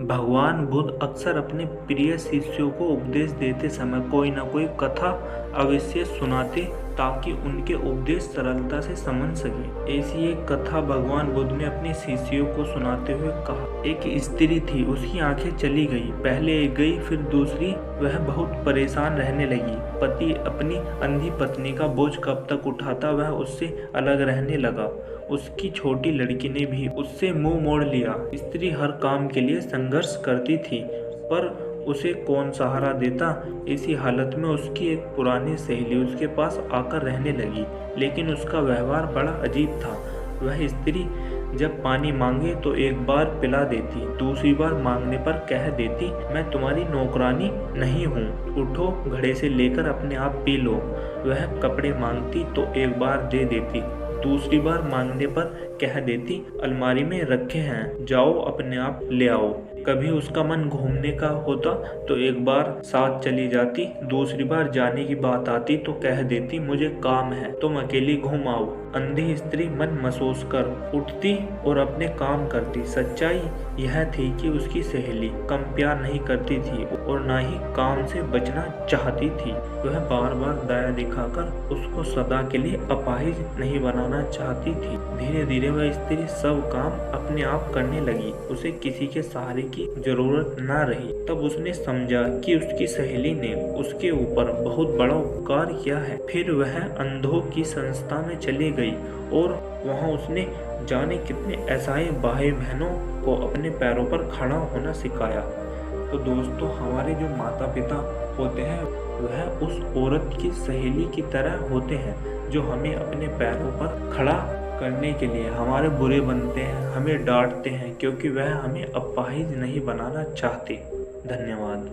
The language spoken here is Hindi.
भगवान बुद्ध अक्सर अपने प्रिय शिष्यों को उपदेश देते समय कोई न कोई कथा अवश्य सुनाते ताकि उनके उपदेश सरलता से समझ सके। ऐसी एक कथा भगवान बुद्ध ने अपने शिष्यों को सुनाते हुए कहा। एक स्त्री थी, उसकी आंखें चली गई। पहले एक गई, फिर दूसरी। वह बहुत परेशान रहने लगी। पति अपनी अंधी पत्नी का बोझ कब तक उठाता, वह उससे अलग रहने लगा। उसकी छोटी लड़की ने भी उससे मुंह मोड़ लिया। स्त्री हर काम के लिए संघर्ष करती थी, पर उसे कौन सहारा देता। इसी हालत में उसकी एक पुरानी सहेली उसके पास आकर रहने लगी, लेकिन उसका व्यवहार बड़ा अजीब था। वह स्त्री जब पानी मांगे तो एक बार पिला देती, दूसरी बार मांगने पर कह देती, मैं तुम्हारी नौकरानी नहीं हूँ, उठो घड़े से लेकर अपने आप पी लो। वह कपड़े मांगती तो एक बार दे देती, दूसरी बार मांगने पर कह देती, अलमारी में रखे हैं, जाओ अपने आप ले आओ। कभी उसका मन घूमने का होता तो एक बार साथ चली जाती, दूसरी बार जाने की बात आती तो कह देती, मुझे काम है, तुम अकेली घूम आओ। अंधी स्त्री मन महसूस कर उठती और अपने काम करती। सच्चाई यह थी कि उसकी सहेली कम प्यार नहीं करती थी और न ही काम से बचना चाहती थी। वह बार बार दया दिखाकर उसको सदा के लिए अपाहिज नहीं बनाना चाहती थी। धीरे धीरे वह स्त्री सब काम अपने आप करने लगी। उसे किसी के सहारे की जरूरत न रही। तब उसने समझा कि उसकी सहेली ने उसके ऊपर बहुत बड़ा उपकार किया है। फिर वह अंधों की संस्था में चली गई और वहां उसने जाने कितने असहाय भाई बहनों को अपने पैरों पर खड़ा होना सिखाया। तो दोस्तों, हमारे जो माता पिता होते हैं वह उस औरत की सहेली की तरह होते हैं, जो हमें अपने पैरों पर खड़ा करने के लिए हमारे बुरे बनते हैं, हमें डांटते हैं, क्योंकि वह हमें अपाहिज नहीं बनाना चाहते। धन्यवाद।